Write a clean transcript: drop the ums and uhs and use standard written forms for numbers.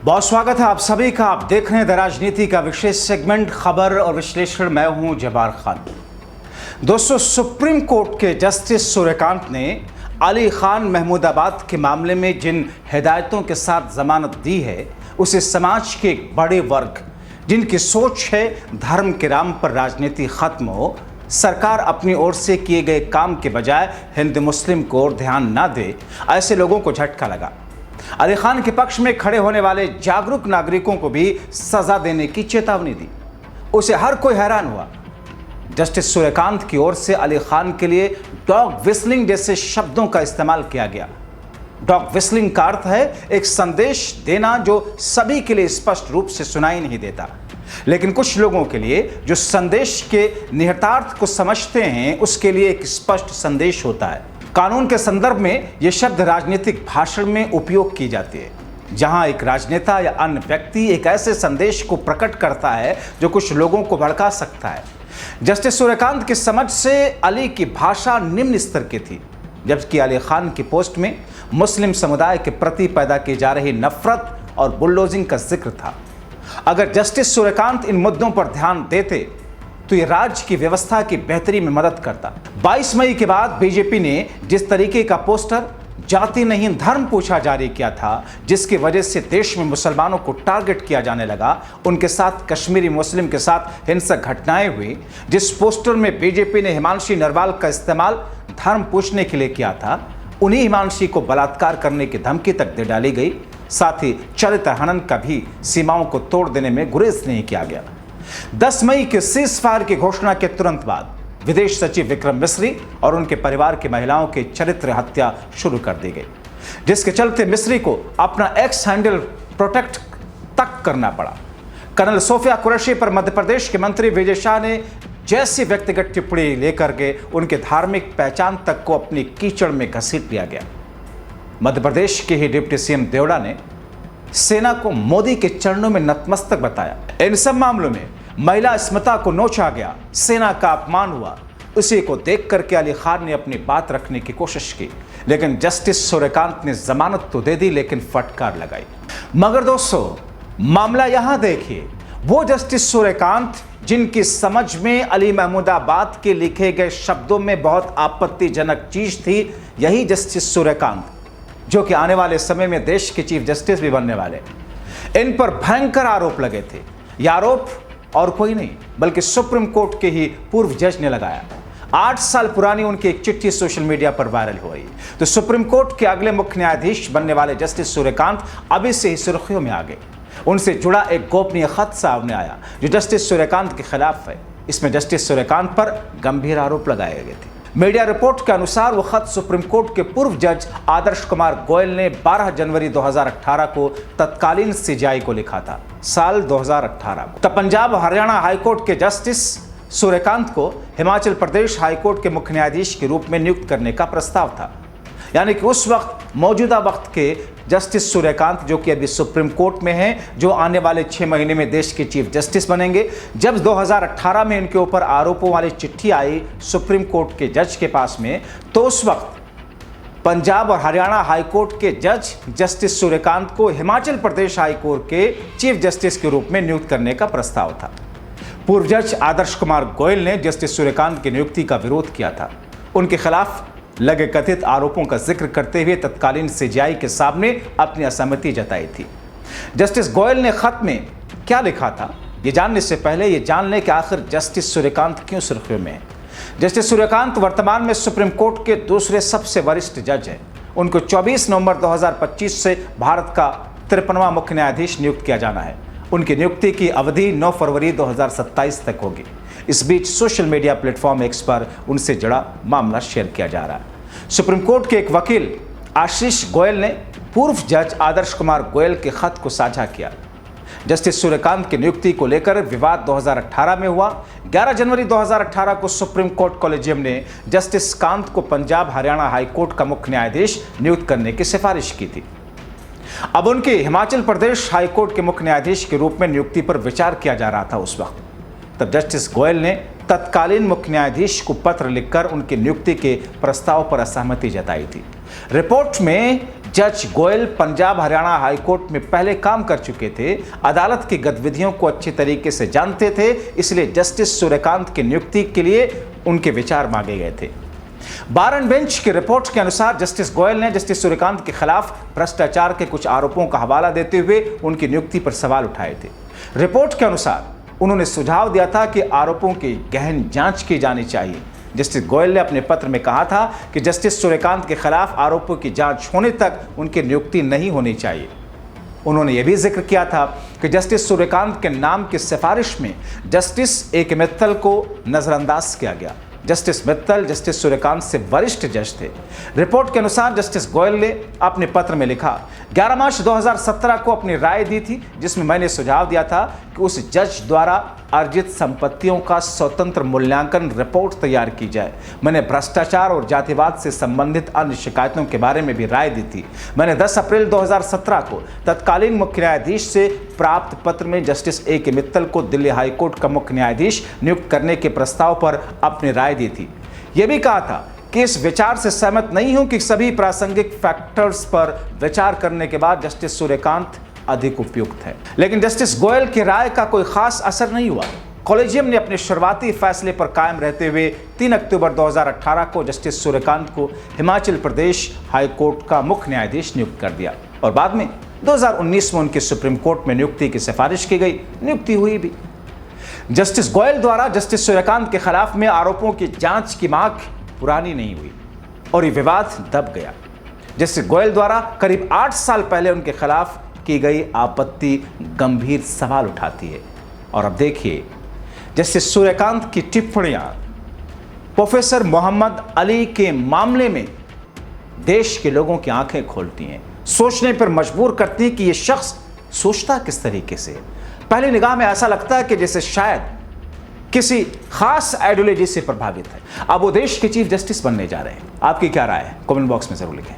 बहुत स्वागत है आप सभी का। आप देख रहे हैं द राजनीति का विशेष सेगमेंट खबर और विश्लेषण। मैं हूं जब्बार खान। दोस्तों, सुप्रीम कोर्ट के जस्टिस सूर्यकांत ने अली खान महमूदाबाद के मामले में जिन हिदायतों के साथ जमानत दी है, उसे समाज के एक बड़े वर्ग जिनकी सोच है धर्म के नाम पर राजनीति खत्म हो, सरकार अपनी ओर से किए गए काम के बजाय हिंदू मुस्लिम को और ध्यान ना दे, ऐसे लोगों को झटका लगा। अली खान के पक्ष में खड़े होने वाले जागरूक नागरिकों को भी सजा देने की चेतावनी दी। उसे हर कोई हैरान हुआ। जस्टिस सूर्यकांत की ओर से अली खान के लिए डॉग विस्लिंग जैसे शब्दों का इस्तेमाल किया गया। डॉग विस्लिंग का अर्थ है एक संदेश देना जो सभी के लिए स्पष्ट रूप से सुनाई नहीं देता, लेकिन कुछ लोगों के लिए जो संदेश के निहितार्थ को समझते हैं, उसके लिए एक स्पष्ट संदेश होता है। कानून के संदर्भ में यह शब्द राजनीतिक भाषण में उपयोग की जाती है, जहां एक राजनेता या अन्य व्यक्ति एक ऐसे संदेश को प्रकट करता है जो कुछ लोगों को भड़का सकता है। जस्टिस सूर्यकांत की समझ से अली की भाषा निम्न स्तर की थी, जबकि अली खान की पोस्ट में मुस्लिम समुदाय के प्रति पैदा की जा रही नफरत और बुलडोजिंग का जिक्र था। अगर जस्टिस सूर्यकांत इन मुद्दों पर ध्यान देते तो ये राज्य की व्यवस्था की बेहतरी में मदद करता। 22 मई के बाद बीजेपी ने जिस तरीके का पोस्टर जाति नहीं धर्म पूछा जारी किया था, जिसकी वजह से देश में मुसलमानों को टारगेट किया जाने लगा, उनके साथ कश्मीरी मुस्लिम के साथ हिंसक घटनाएं हुई। जिस पोस्टर में बीजेपी ने हिमांशी नरवाल का इस्तेमाल धर्म पूछने के लिए किया था, उन्हीं हिमांशी को बलात्कार करने की धमकी तक दे डाली गई। साथ ही चरित्र हनन का भी सीमाओं को तोड़ देने में गुरेज नहीं किया गया। 10 मई के सीज फायर की घोषणा के तुरंत बाद विदेश सचिव विक्रम मिस्री और उनके परिवार की महिलाओं की चरित्र हत्या शुरू कर दी गई, जिसके चलते मिस्री को अपना एक्स हैंडल प्रोटेक्ट तक करना पड़ा। कर्नल सोफिया कुरैशी पर मध्य प्रदेश के मंत्री विजय शाह ने जैसी व्यक्तिगत टिप्पणी लेकर के उनके धार्मिक पहचान तक को अपनी कीचड़ में घसीट लिया गया। मध्य प्रदेश के ही डिप्टी सीएम देवड़ा ने सेना को मोदी के चरणों में नतमस्तक बताया। इन सब मामलों में महिला स्मिता को नोचा गया, सेना का अपमान हुआ। उसी को देख करके अली खान ने अपनी बात रखने की कोशिश की, लेकिन जस्टिस सूर्यकांत ने जमानत तो दे दी, लेकिन फटकार लगाई। मगर दोस्तों, मामला यहां देखिए, वो जस्टिस सूर्यकांत जिनकी समझ में अली महमूदाबाद के लिखे गए शब्दों में बहुत आपत्तिजनक चीज थी, यही जस्टिस सूर्यकांत जो कि आने वाले समय में देश के चीफ जस्टिस भी बनने वाले, इन पर भयंकर आरोप लगे थे। यह आरोप और कोई नहीं बल्कि सुप्रीम कोर्ट के ही पूर्व जज ने लगाया। 8 साल पुरानी उनकी एक चिट्ठी सोशल मीडिया पर वायरल हो रही। तो सुप्रीम कोर्ट के अगले मुख्य न्यायाधीश बनने वाले जस्टिस सूर्यकांत अभी से ही सुर्खियों में आ गए। उनसे जुड़ा एक गोपनीय खत सामने आया जो जस्टिस सूर्यकांत के खिलाफ है। इसमें जस्टिस सूर्यकांत पर गंभीर आरोप लगाए गए थे। मीडिया रिपोर्ट के अनुसार वो खत सुप्रीम कोर्ट के पूर्व जज आदर्श कुमार गोयल ने 12 जनवरी 2018 को तत्कालीन सीजेआई को लिखा था। साल 2018 को तब पंजाब हरियाणा हाईकोर्ट के जस्टिस सूर्यकांत को हिमाचल प्रदेश हाईकोर्ट के मुख्य न्यायाधीश के रूप में नियुक्त करने का प्रस्ताव था। यानी कि उस वक्त मौजूदा वक्त के जस्टिस सूर्यकांत, जो कि अभी सुप्रीम कोर्ट में हैं, जो आने वाले 6 महीने में देश के चीफ जस्टिस बनेंगे, जब 2018 में इनके ऊपर आरोपों वाली चिट्ठी आई सुप्रीम कोर्ट के जज के पास में, तो उस वक्त पंजाब और हरियाणा हाईकोर्ट के जज जस्टिस सूर्यकांत को हिमाचल प्रदेश हाईकोर्ट के चीफ जस्टिस के रूप में नियुक्त करने का प्रस्ताव था। पूर्व जज आदर्श कुमार गोयल ने जस्टिस सूर्यकांत की नियुक्ति का विरोध किया था। उनके खिलाफ लगे कथित आरोपों का जिक्र करते हुए तत्कालीन सीजेआई के सामने अपनी असहमति जताई थी। जस्टिस गोयल ने खत में क्या लिखा था, ये जानने से पहले ये जान लें कि आखिर जस्टिस सूर्यकांत क्यों सुर्खियों में है। जस्टिस सूर्यकांत वर्तमान में सुप्रीम कोर्ट के दूसरे सबसे वरिष्ठ जज हैं। उनको 24 नवंबर 2025 से भारत का 53वां मुख्य न्यायाधीश नियुक्त किया जाना है। उनकी नियुक्ति की अवधि 9 फरवरी 2027 तक होगी। इस बीच सोशल मीडिया प्लेटफॉर्म एक्स पर उनसे जुड़ा मामला शेयर किया जा रहा है। सुप्रीम कोर्ट के एक वकील आशीष गोयल ने पूर्व जज आदर्श कुमार गोयल के खत को साझा किया। जस्टिस सूर्यकांत की नियुक्ति को लेकर विवाद 2018 में हुआ। 11 जनवरी 2018 को सुप्रीम कोर्ट कॉलेजियम ने जस्टिस कांत को पंजाब हरियाणा हाईकोर्ट का मुख्य न्यायाधीश नियुक्त करने की सिफारिश की थी। अब उनके हिमाचल प्रदेश हाईकोर्ट के मुख्य न्यायाधीश के रूप में नियुक्ति पर विचार किया जा रहा था उस वक्त। तब जस्टिस गोयल ने तत्कालीन मुख्य न्यायाधीश को पत्र लिखकर उनकी नियुक्ति के प्रस्ताव पर असहमति जताई थी। रिपोर्ट में जज गोयल पंजाब हरियाणा हाईकोर्ट में पहले काम कर चुके थे, अदालत की गतिविधियों को अच्छी तरीके से जानते थे, इसलिए जस्टिस सूर्यकांत की नियुक्ति के लिए उनके विचार मांगे गए थे। बार एंड बेंच की रिपोर्ट के अनुसार जस्टिस गोयल ने जस्टिस सूर्यकांत के खिलाफ भ्रष्टाचार के कुछ आरोपों का हवाला देते हुए उनकी नियुक्ति पर सवाल उठाए थे। रिपोर्ट के अनुसार उन्होंने सुझाव दिया था कि आरोपों की गहन जांच की जानी चाहिए। जस्टिस गोयल ने अपने पत्र में कहा था कि जस्टिस सूर्यकांत के खिलाफ आरोपों की जांच होने तक उनकी नियुक्ति नहीं होनी चाहिए। उन्होंने यह भी जिक्र किया था कि जस्टिस सूर्यकांत के नाम की सिफारिश में जस्टिस ए के मित्तल को नजरअंदाज किया गया। जस्टिस मित्तल जस्टिस सूर्यकांत से वरिष्ठ जज थे। रिपोर्ट के अनुसार जस्टिस गोयल ने अपने पत्र में लिखा, 11 मार्च 2017 को अपनी राय दी थी, जिसमें मैंने सुझाव दिया था कि उस जज द्वारा अर्जित संपत्तियों का स्वतंत्र मूल्यांकन रिपोर्ट तैयार की जाए। मैंने भ्रष्टाचार और जातिवाद से संबंधित अन्य शिकायतों के बारे में भी राय दी थी। मैंने 10 अप्रैल 2017 को तत्कालीन मुख्य न्यायाधीश से प्राप्त पत्र में जस्टिस ए के मित्तल को दिल्ली हाईकोर्ट का मुख्य न्यायाधीश नियुक्त करने के प्रस्ताव पर अपनी राय दी थी। यह भी कहा था कि इस विचार से सहमत नहीं हूं कि सभी प्रासंगिक फैक्टर्स पर विचार करने के बाद जस्टिस सूर्यकांत अधिक उपयुक्त है। लेकिन जस्टिस गोयल की राय का कोई खास असर नहीं हुआ। कॉलेजियम ने अपने शुरुआती फैसले पर कायम रहते हुए 3 अक्टूबर 2018 को जस्टिस सूर्यकांत को हिमाचल प्रदेश हाईकोर्ट का मुख्य न्यायाधीश नियुक्त कर दिया और बाद में 2019 में उनकी सुप्रीम कोर्ट में नियुक्ति की सिफारिश की गई। नियुक्ति हुई भी। जस्टिस गोयल द्वारा जस्टिस सूर्यकांत के खिलाफ में आरोपों की जांच की मांग पुरानी नहीं हुई और ये विवाद दब गया। जस्टिस गोयल द्वारा करीब 8 साल पहले उनके खिलाफ की गई आपत्ति गंभीर सवाल उठाती है। और अब देखिए जस्टिस सूर्यकांत की टिप्पणियां प्रोफेसर मोहम्मद अली के मामले में देश के लोगों की आंखें खोलती हैं, सोचने पर मजबूर करती हैं कि यह शख्स सोचता किस तरीके से। पहली निगाह में ऐसा लगता है कि जैसे शायद किसी खास आइडियोलॉजी से प्रभावित है। अब वो देश के चीफ जस्टिस बनने जा रहे हैं। आपकी क्या राय है? कमेंट बॉक्स में जरूर लिखें।